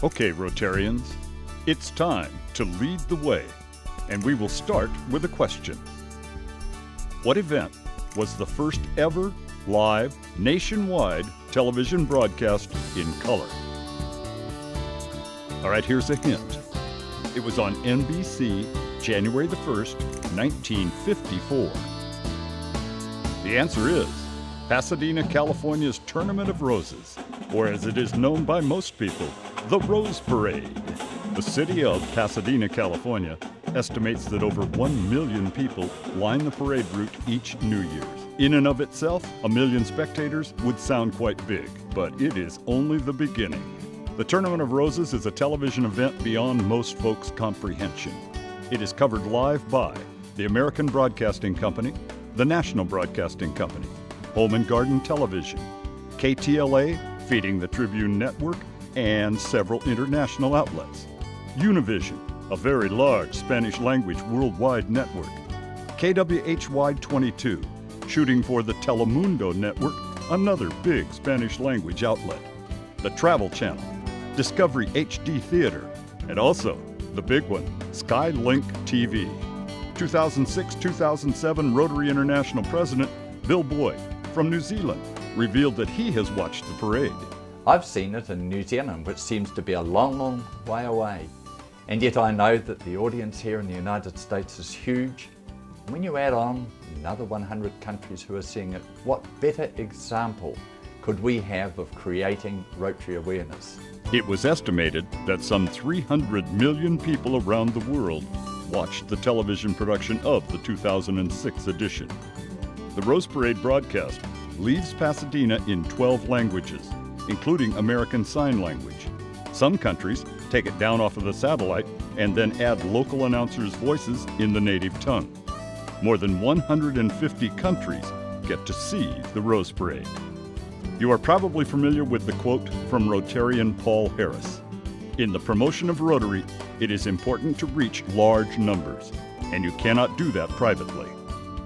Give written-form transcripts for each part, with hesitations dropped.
Okay, Rotarians, it's time to lead the way, and we will start with a question. What event was the first ever live, nationwide television broadcast in color? All right, here's a hint. It was on NBC, January the 1st, 1954. The answer is Pasadena, California's Tournament of Roses, or as it is known by most people, the Rose Parade. The city of Pasadena, California, estimates that over 1 million people line the parade route each New Year's. In and of itself, 1 million spectators would sound quite big, but it is only the beginning. The Tournament of Roses is a television event beyond most folks' comprehension. It is covered live by the American Broadcasting Company, the National Broadcasting Company, Home and Garden Television, KTLA, feeding the Tribune Network, and several international outlets. Univision, a very large Spanish-language worldwide network. KWHY-22, shooting for the Telemundo Network, another big Spanish-language outlet. The Travel Channel, Discovery HD Theater, and also the big one, Skylink TV. 2006-2007 Rotary International President Bill Boyd from New Zealand revealed that he has watched the parade. I've seen it in New Zealand, which seems to be a long, long way away. And yet I know that the audience here in the United States is huge. When you add on another 100 countries who are seeing it, what better example could we have of creating Rotary awareness? It was estimated that some 300 million people around the world watched the television production of the 2006 edition. The Rose Parade broadcast leaves Pasadena in 12 languages, including American Sign Language. Some countries take it down off of the satellite and then add local announcers' voices in the native tongue. More than 150 countries get to see the Rose Parade. You are probably familiar with the quote from Rotarian Paul Harris. In the promotion of Rotary, it is important to reach large numbers, and you cannot do that privately.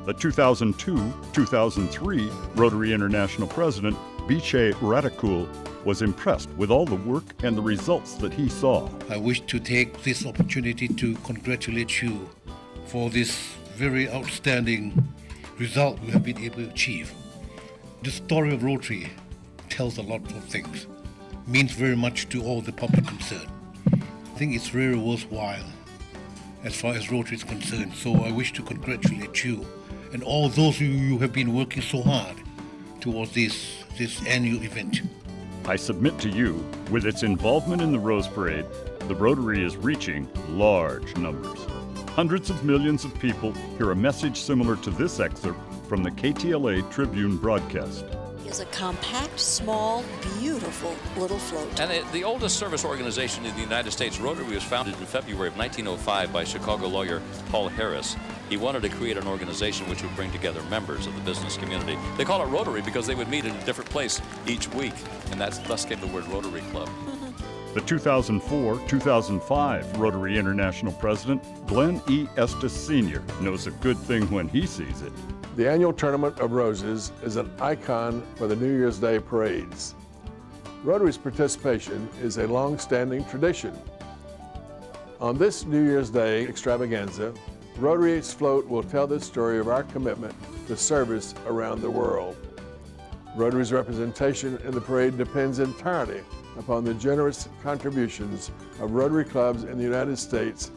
The 2002-2003 Rotary International President, Biche Radakul, was impressed with all the work and the results that he saw. I wish to take this opportunity to congratulate you for this very outstanding result we have been able to achieve. The story of Rotary tells a lot of things, means very much to all the public concerned. I think it's very worthwhile as far as Rotary is concerned, so I wish to congratulate you and all those of you who have been working so hard towards this annual event. I submit to you, with its involvement in the Rose Parade, the Rotary is reaching large numbers. Hundreds of millions of people hear a message similar to this excerpt from the KTLA Tribune broadcast. Is a compact, small, beautiful little float. And the oldest service organization in the United States, Rotary, was founded in February of 1905 by Chicago lawyer Paul Harris. He wanted to create an organization which would bring together members of the business community. They call it Rotary because they would meet in a different place each week, and thus came the word Rotary Club. The 2004-2005 Rotary International President, Glenn E. Estes Sr., knows a good thing when he sees it. The annual Tournament of Roses is an icon for the New Year's Day parades. Rotary's participation is a long-standing tradition. On this New Year's Day extravaganza, Rotary's float will tell the story of our commitment to service around the world. Rotary's representation in the parade depends entirely upon the generous contributions of Rotary clubs in the United States,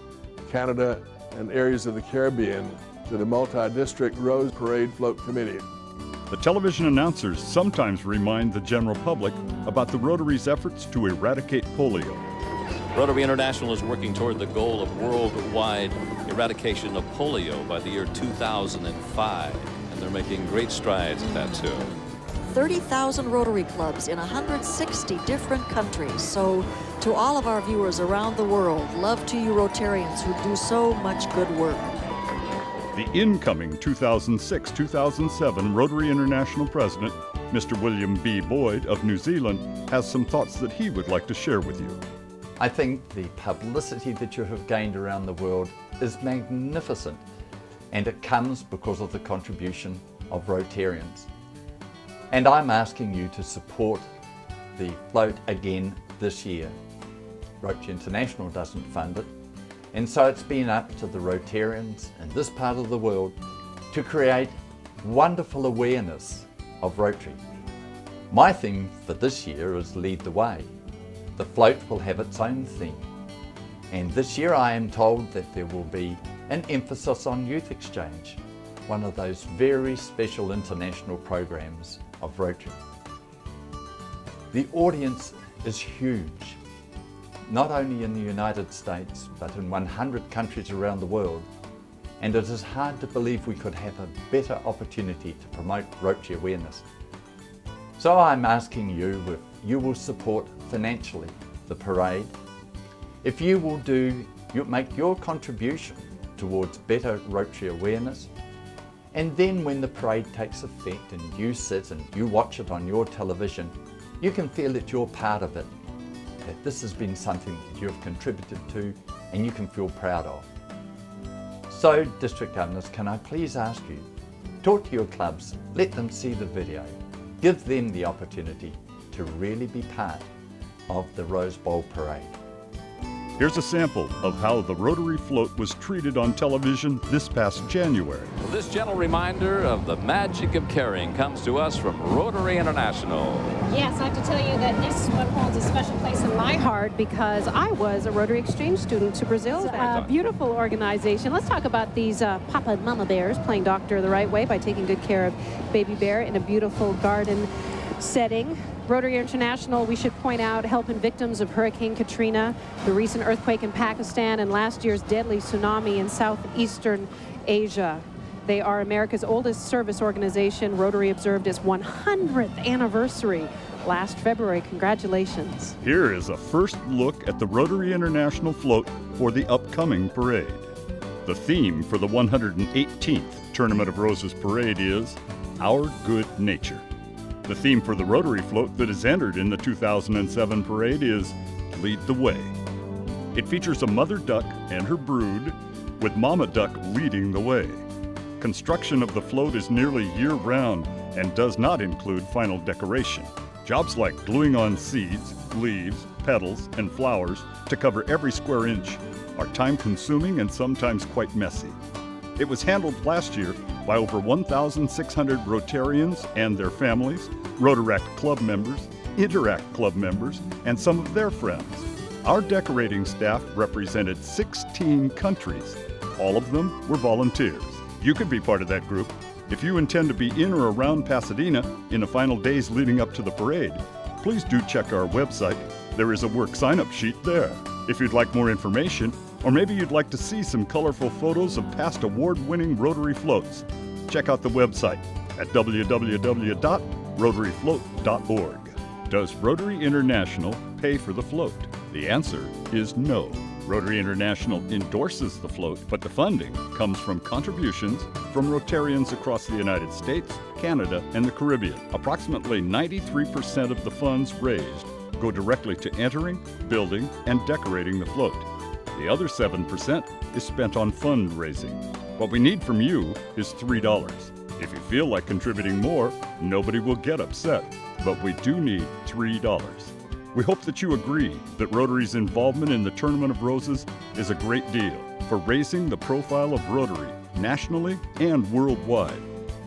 Canada, and areas of the Caribbean to the multi-district Rose Parade Float Committee. The television announcers sometimes remind the general public about the Rotary's efforts to eradicate polio. Rotary International is working toward the goal of worldwide eradication of polio by the year 2005, and they're making great strides at that too. 30,000 Rotary clubs in 160 different countries. So to all of our viewers around the world, love to you Rotarians who do so much good work. The incoming 2006-2007 Rotary International President, Mr. William B. Boyd of New Zealand, has some thoughts that he would like to share with you. I think the publicity that you have gained around the world is magnificent, and it comes because of the contribution of Rotarians. And I'm asking you to support the float again this year. Rotary International doesn't fund it, and so it's been up to the Rotarians in this part of the world to create wonderful awareness of Rotary. My theme for this year is Lead the Way. The float will have its own theme, and this year I am told that there will be an emphasis on youth exchange, one of those very special international programs of Rotary. The audience is huge, not only in the United States, but in 100 countries around the world, and it is hard to believe we could have a better opportunity to promote Rotary awareness. So I'm asking you if you will support financially the parade, if you will make your contribution towards better Rotary awareness, and then when the parade takes effect and you sit and you watch it on your television, you can feel that you're part of it, that this has been something that you have contributed to and you can feel proud of. So, District Governors, can I please ask you, talk to your clubs, let them see the video, give them the opportunity to really be part of the Rose Bowl Parade. Here's a sample of how the Rotary float was treated on television this past January. Well, this gentle reminder of the magic of caring comes to us from Rotary International. Yes, I have to tell you that this one holds a special place in my heart because I was a Rotary Exchange student to Brazil. A beautiful organization. Let's talk about these Papa and Mama Bears playing doctor the right way by taking good care of baby bear in a beautiful garden setting. Rotary International, we should point out, helping victims of Hurricane Katrina, the recent earthquake in Pakistan, and last year's deadly tsunami in southeastern Asia. They are America's oldest service organization. Rotary observed its 100th anniversary last February. Congratulations. Here is a first look at the Rotary International float for the upcoming parade. The theme for the 118th Tournament of Roses parade is Our Good Nature. The theme for the Rotary float that is entered in the 2007 parade is Lead the Way. It features a mother duck and her brood, with Mama Duck leading the way. Construction of the float is nearly year-round and does not include final decoration. Jobs like gluing on seeds, leaves, petals, and flowers to cover every square inch are time-consuming and sometimes quite messy. It was handled last year by over 1,600 Rotarians and their families, Rotaract Club members, Interact Club members, and some of their friends. Our decorating staff represented 16 countries. All of them were volunteers. You could be part of that group. If you intend to be in or around Pasadena in the final days leading up to the parade, please do check our website. There is a work sign-up sheet there. If you'd like more information, or maybe you'd like to see some colorful photos of past award-winning Rotary floats, check out the website at www.rotaryfloat.org. Does Rotary International pay for the float? The answer is no. Rotary International endorses the float, but the funding comes from contributions from Rotarians across the United States, Canada, and the Caribbean. Approximately 93% of the funds raised go directly to entering, building, and decorating the float. The other 7% is spent on fundraising. What we need from you is $3. If you feel like contributing more, nobody will get upset, but we do need $3. We hope that you agree that Rotary's involvement in the Tournament of Roses is a great deal for raising the profile of Rotary nationally and worldwide.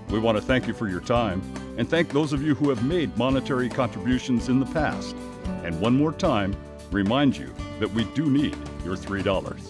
We want to thank you for your time and thank those of you who have made monetary contributions in the past. And one more time, remind you that we do need your $3.